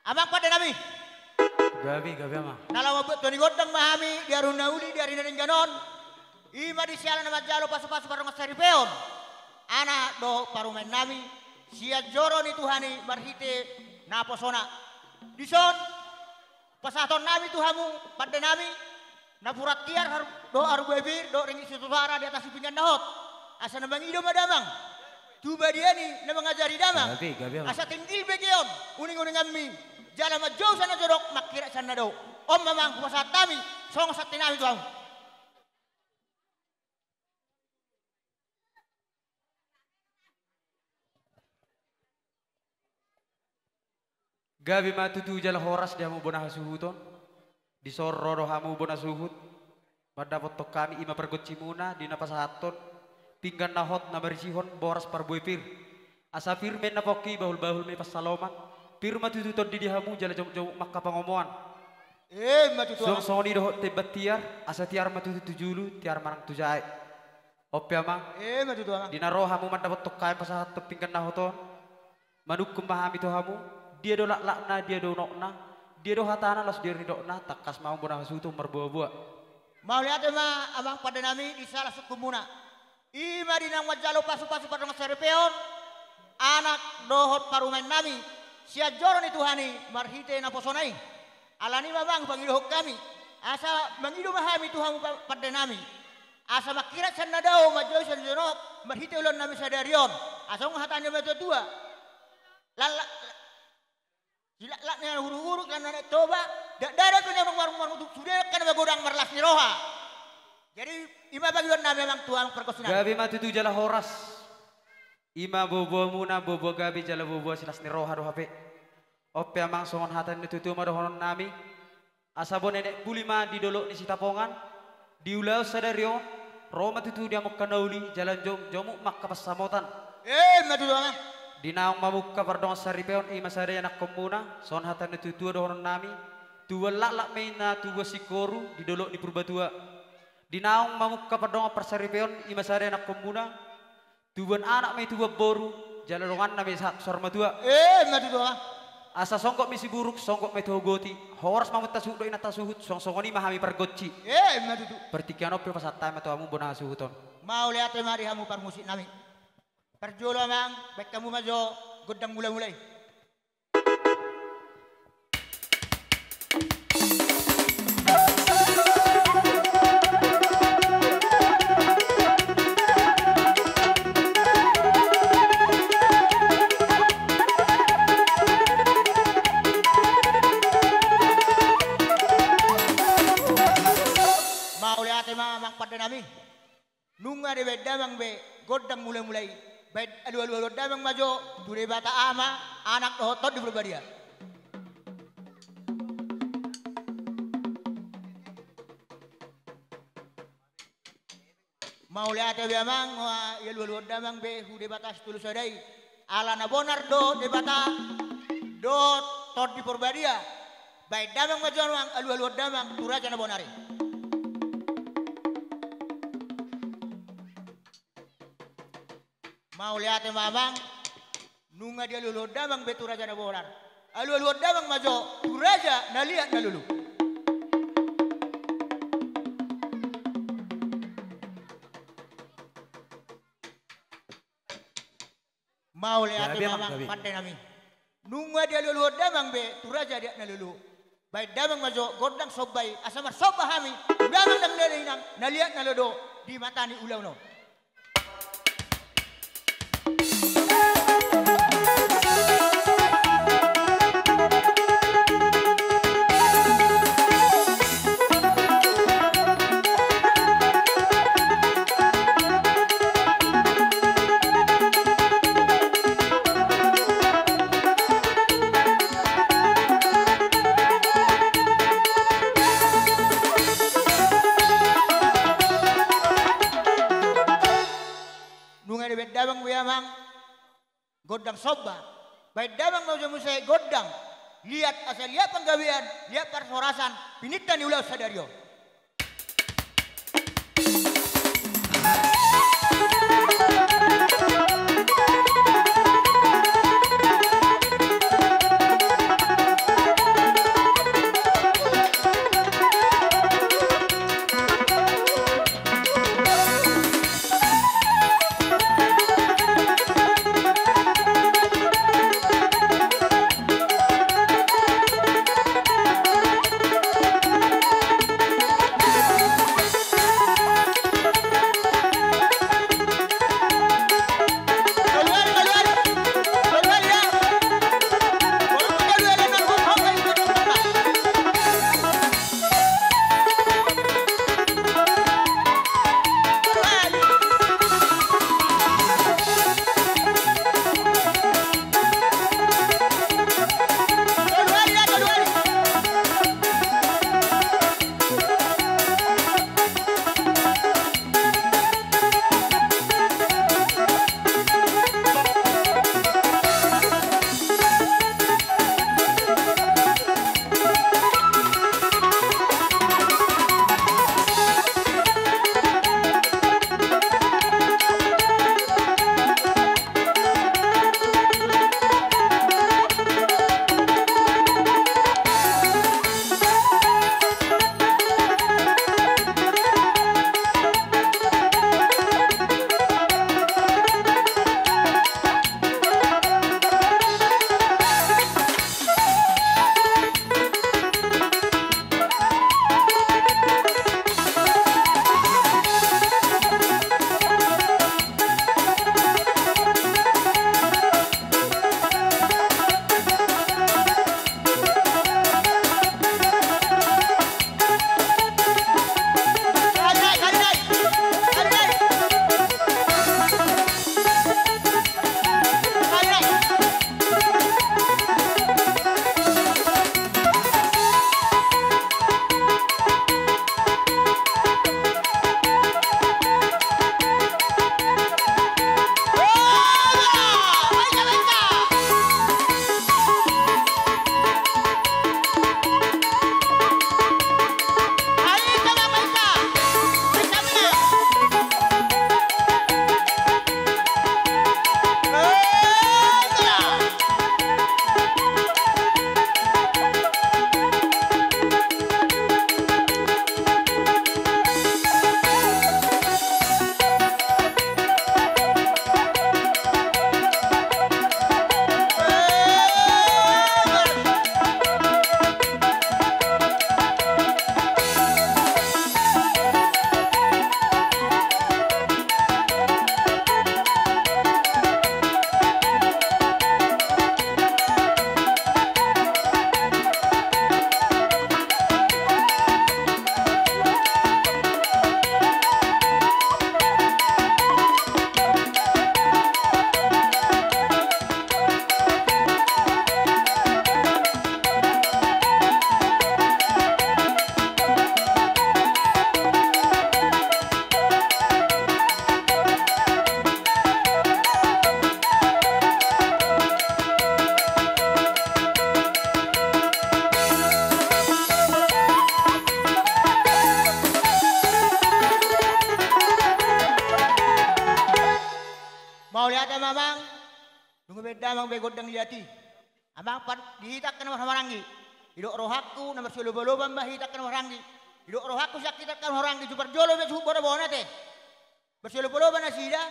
Amang pada nami. Gabi ama. Nalawa buat Tony Godang mahami di aruna uli di arina ganon. Ima di sialan nama jalo pasu-pasu parang masari peon. Anak do parumen nami. Sia joro ni Tuhani marhite naposona. Dison pasaton nami Tuhamu pada nami. Napurat tiar do aru bebir do ringi susara di atas pinggan dahot. Asa nabang ido madamang. Tuba dia ni na mengajari damang. Gabi ama. Asa tingkil begion uning-uning ammi. Jala majauh sana jorok makira sana do. Om mamang kuasa tami song sa tinami tuang. Gabi matutu jala horas dia mau bonah suhuton. Di sorro hamu bonah suhut. Pada foto kami ima pergocimuna di napasahaton. Pinggan nahot na bersihon boras parbuipir. Asa firmen na poki bahul-bahul me pasaloman. Pir matututon di dihamu jala jom-jom makka pangomoan. Matutu. Song-song ni dohot tebat tiar. Asa tiar matutu julu tiar marang tujai. Ope amang. Matutu. Di naro hamu mandapot tokai pasahat pinggan nahoton. Manuk kumahami to hamu. Dia do lak-lakna, dia do nokna, dia do hatana los dia ridokna, takas mau bonah sutu merbuah-buah. Mau lihat ma abang pada nami di salah suku muna. Ima di nang wajalo pasu-pasu pada ngasaripeon. Anak dohot parumen nami. Sia joro ni Tuhani marhite na posonai. Alani babang pangidohok kami. Asa mangido mahami Tuhan pada nami. Asa makira sana dao majoy sana jonok marhite ulon nami sadarion. Asa hatanya beto dua. Lak ni huru-huru kan anak toba, dada punya warung-warung untuk sudah kan bagodang merlas ni roha. Jadi ima bagian nama memang tuang perkosinan. Gabi matutu jala horas. Ima bobo muna bobo gabi jala bobo silas ni roha do hape. Ope amang songon hatan ni tutu ma dohonon nami. Asabo nenek bulima di dolok ni sitapongan. Diulau sadario. Roma tutu dia mukka nauli jalan jomuk mak kapasamotan. Matutu amang. Dinaong mamukka pardong saripeon ima sare anak komuna son hatan itu tua dohonon nami tua lak maina tua sikoru di dolok di purbatua dinaong mamukka pardong persaripeon ima sare anak komuna tuan anak mai tua boru jalalongan nami sorma tua matutu asa songkok misi buruk songkok mai goti horas mamut tasuk do ina tasuhut songoni mahami pergoci matutu pertikian opo pasat time atau amu bonah suhuton mau lihat mari hamu parmusik nami. Perjolo mang, baik kamu majo, godang mulai-mulai. Mau lihat mang pada nami, nunga de beda mang be, godang mulai-mulai. Baik alu-alu damang majo dure bata ama anak dohotot di berbadia. Mau lihat ya biamang alu-alu damang be hude bata setulu sadai ala na bonar do de bata do tot di berbadia. Baik damang majo mang alu-alu damang turaja na bonare. Mau lihat mamang nunga dia lulu damang betu raja na bolar alu damang majo raja na lihat na lulu mau lihat mamang pandai nami nunga dia lulu damang be tu raja dia na lulu baik damang majo godang sobai asama sobahami damang nang lelinang na lihat na lodo di mata ni ulau no. Damang wiamang godang soba baik damang mau jamu saya godang lihat asal lihat penggawian lihat persorasan pinitan di ulau sadario lihat mamang. Dungu beda mang begod dang liati. Amang dihitak ka naman hamaranggi. Idok rohakku nomor suluba-luba mbah hitak ka naman hamaranggi. Idok rohakku sakit ka naman hamaranggi. Jupar jolo na subo na bona te. Bersuluba-luba na sida.